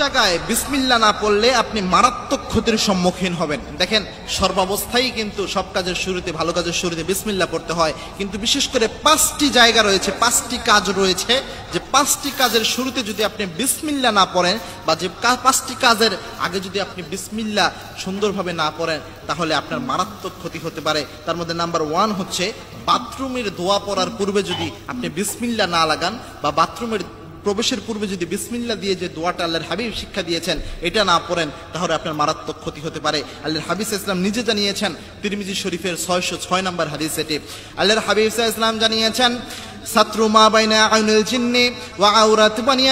জায়গায় বিসমিল্লাহ না পড়লে আপনি মারাত্মক ক্ষতির সম্মুখীন হবেন। দেখেন, সর্বাবস্থায় কিন্তু সব কাজের শুরুতে, ভালো কাজের শুরুতে বিসমিল্লাহ পড়তে হয়, কিন্তু বিশেষ করে 5টি জায়গা রয়েছে, 5টি কাজ রয়েছে, যে 5টি কাজের শুরুতে যদি আপনি বিসমিল্লাহ না পড়েন, বা যে 5টি কাজের আগে যদি আপনি বিসমিল্লাহ সুন্দরভাবে না পড়েন, তাহলে আপনার মারাত্মক ক্ষতি হতে পারে। তার মধ্যে নাম্বার 1 হচ্ছে বাথরুমের দোয়া পড়ার পূর্বে যদি আপনি বিসমিল্লাহ না লাগান, বা বাথরুমের প্রবেশের পূর্বে যদি বিসমিল্লাহ দিয়ে যে দোয়াটা আল্লাহর হাবিব শিক্ষা দিয়েছেন এটা না পড়েন, তাহলে আপনার মারাত্মক ক্ষতি হতে পারে। আল্লাহর হাবিব ইসলাম নিজে জানিয়েছেন, তিরমিজি শরীফের 606 নম্বর হাদিস এটি। আল্লাহর হাবিব ইসলাম জানিয়েছেন, সাত্রু মা বাইনা আইনুল জিন্নি ওয়া আওরাত বনি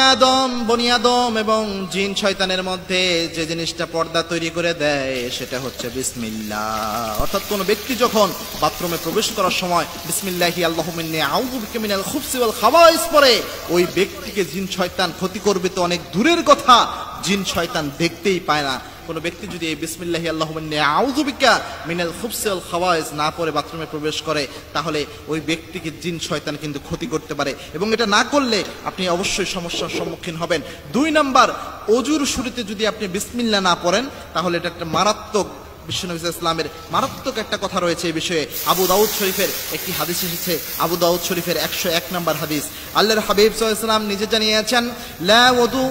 আদম, এবং জিন শয়তানের মধ্যে যে জিনিসটা পর্দা তৈরি করে দেয় সেটা হচ্ছে বিসমিল্লাহ। অর্থাৎ কোন ব্যক্তি যখন বাথরুমে প্রবেশ করার সময় বিসমিল্লাহি আল্লাহুম্মা ইন্নী আউযু বিকা মিনাল খুবসি ওয়াল খাবাইস পড়ে, ওই ব্যক্তিকে জিন শয়তান ক্ষতি করবে তো অনেক দূরের কথা, জিন শয়তান দেখতেই পায় না। কোন ব্যক্তি যদি এই বিসমিল্লাহি আল্লাহুম্মা ইন্নী আউযু বিকা মিনাল খুবসি ওয়াল খাবাইস না পড়ে বাথরুমে প্রবেশ করে, তাহলে ওই ব্যক্তিকে জিন শয়তান কিন্তু ক্ষতি করতে পারে, এবং এটা না করলে আপনি অবশ্যই সমস্যার সম্মুখীন হবেন। 2 নাম্বার, অজুর শুরুতে যদি আপনি বিসমিল্লাহ না পড়েন, তাহলে এটা একটা মারাত্মক, বিশ্বনবী ইসলামের মারাত্মক একটা কথা রয়েছে এই বিষয়ে। আবু দাউদ শরীফের একটি হাদিস এসেছে, আবু দাউদ শরীফের 101 নম্বর হাদিস। আল্লাহর হাবিব সাল্লাল্লাহু আলাইহি ওয়াসাল্লাম নিজে জানিয়েছেন, লা ওযু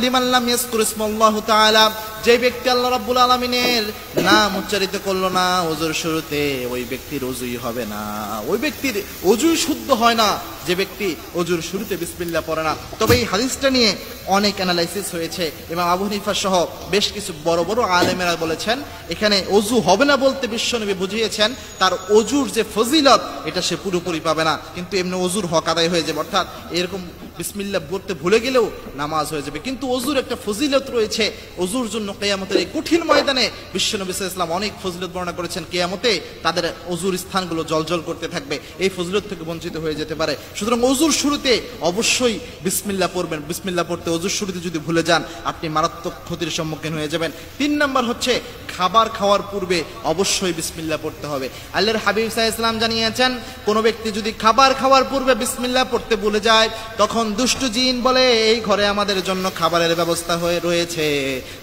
লিমান লাম ইয়াজকুর ইসমাল্লাহু তাআলা, যে ব্যক্তি আল্লাহ রাব্বুল আলামিনের নাম উচ্চারিত করলো না ওযুর শুরুতে, ওই ব্যক্তির ওযুই হবে না, ওই ব্যক্তির ওযুই শুদ্ধ হয় না যে ব্যক্তি ওযুর শুরুতে বিসমিল্লাহ পড়ে না। তবে এই হাদিসটা নিয়ে অনেক অ্যানালাইসিস হয়েছে। ইমাম আবু হানিফা সহ বেশ কিছু বড় বড় আলেমেরা বলেছেন, এখানে ওযু হবে না বলতে বিশ্বনবী বুঝিয়েছেন তার ওযুর যে ফজিলত এটা সে পুরোপুরি পাবে না, কিন্তু এমনি ওযুর হক আদায় হয়ে যাবে। অর্থাৎ এরকম বিসমিল্লাহ পড়তে ভুলে গেলেও নামাজ হয়ে যাবে, কিন্তু ওযুর একটা ফজিলত রয়েছে। ওযুর জন্য কিয়ামতের এই কঠিন ময়দানে বিশ্বনবী সাল্লাল্লাহু আলাইহি ওয়াসাল্লাম অনেক ফজিলত বর্ণনা করেছেন। কিয়ামতে তাদের ওযুর স্থানগুলো জ্বলজ্বল করতে থাকবে, এই ফজিলত থেকে বঞ্চিত হয়ে যেতে পারে। সুতরাং ওযুর শুরুতে অবশ্যই বিসমিল্লাহ পড়বেন। বিসমিল্লাহ পড়তে ওযুর শুরুতে যদি ভুলে যান, আপনি মারাত্মক ক্ষতির সম্মুখীন হয়ে যাবেন। 3 নাম্বার হচ্ছে খাবার খাওয়ার পূর্বে অবশ্যই বিসমিল্লাহ পড়তে হবে। আল্লাহর হাবিব সাল্লাল্লাহু আলাইহি ওয়াসাল্লাম জানিয়েছেন, কোন ব্যক্তি যদি খাবার খাওয়ার পূর্বে বিসমিল্লাহ পড়তে ভুলে যায়, তখন দুষ্ট জিন বলে, এই ঘরে আমাদের জন্য খাবারের ব্যবস্থা হয়ে রয়েছে,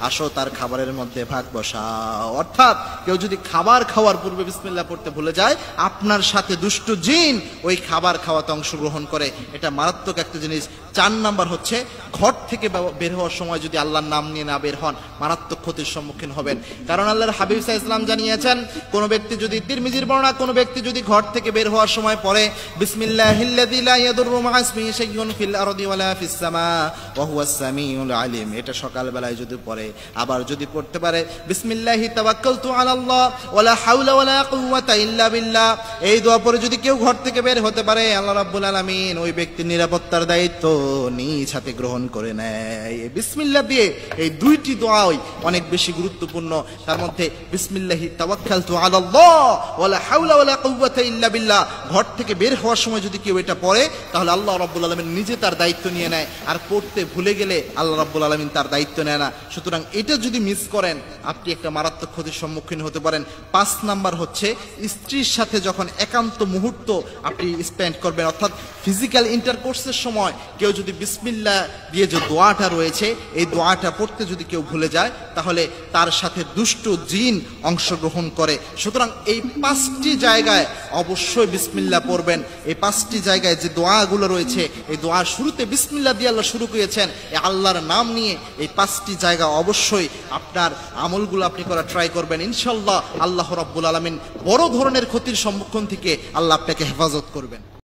আসো তার খাবারের মধ্যে ভাগ বসাও। অর্থাৎ কেউ যদি খাবার খাওয়ার পূর্বে বিসমিল্লাহ পড়তে ভুলে যায়, আপনার সাথে দুষ্ট জিন ওই খাবার খাওয়াতে অংশগ্রহণ করে, এটা মারাত্মক একটা জিনিস। 4 নাম্বার হচ্ছে ঘর থেকে বের হওয়ার সময় যদি আল্লাহর নাম নিয়ে না বের হন, মারাত্মক ক্ষতির সম্মুখীন হবেন। কারণ আল্লাহর হাবিব সাল্লাল্লাহু আলাইহি ওয়াসাল্লাম জানিয়েছেন, কোন ব্যক্তি যদি, তিরমিজির বর্ণনা, কোন ব্যক্তি যদি ঘর থেকে বের হওয়ার সময় পড়ে বিসমিল্লাহিল্লাযী লা ইয়াদুররু মা ইসমিহি শাইউন ফিল আরদি ওয়ালা ফিস সামা ওয়া হুয়াস সামিউল আলিম, এটা সকাল বেলায় যদি পড়ে, আবার যদি পড়তে পারে বিসমিল্লাহি তাওয়াক্কালতু আলাল্লাহ ওয়ালা হাওলা ওয়ালা কুওয়াতা ইল্লা বিল্লাহ, এই দোয়া পড়ে যদি কেউ ঘর থেকে বের হতে পারে, আল্লাহ রাব্বুল আলামিন ওই ব্যক্তির নিরাপত্তার দায়িত্ব নিজ হাতে গ্রহণ করে নেয়। এই বিসমিল্লাহ দিয়ে এই 2টি দোয়াই অনেক বেশি গুরুত্বপূর্ণ। তার মধ্যে বিসমিল্লাহি তাওয়াক্কালতু আলাল্লাহ ওয়ালা হাওলা ওয়ালা কুওয়াতা ইল্লা বিল্লাহ, ঘর থেকে বের হওয়ার সময় যদি কেউ এটা পড়ে, তাহলে আল্লাহ রাব্বুল আলামিন নিজে তার দায়িত্ব নিয়ে নেয়। আর পড়তে ভুলে গেলে আল্লাহ রাব্বুল আলামিন তার দায়িত্ব নেয় না। সুতরাং এটা যদি মিস করেন, আপনি একটা মারাত্মক ক্ষতির সম্মুখীন হতে পারেন। 5 নাম্বার হচ্ছে স্ত্রীর সাথে যখন একান্ত মুহূর্ত আপনি স্পেন্ড করবেন, অর্থাৎ ফিজিক্যাল ইন্টারকোর্সের সময় কেউ যদি বিসমিল্লাহ দিয়ে যে দোয়াটা রয়েছে, এই দোয়াটা পড়তে যদি কেউ ভুলে যায়, তাহলে তার সাথে দুষ্ট জিন অংশগ্রহণ করে। সুতরাং এই 5টি জায়গায় অবশ্যই বিসমিল্লাহ পড়বেন। এই 5টি জায়গায় যে দোয়াগুলো রয়েছে, এই দোয়ার শুরুতে বিসমিল্লাহ দিয়ে আল্লাহ শুরু করেছেন, এই আল্লাহর নাম নিয়ে এই 5টি জায়গা অবশ্যই আপনার আমলগুলো আপনি করা ট্রাই করবেন। ইনশাআল্লাহ আল্লাহ রাব্বুল আলামিন বড় ধরনের ক্ষতির সম্মুখীন থেকে আল্লাহ আপনাকে হেফাজত করবেন।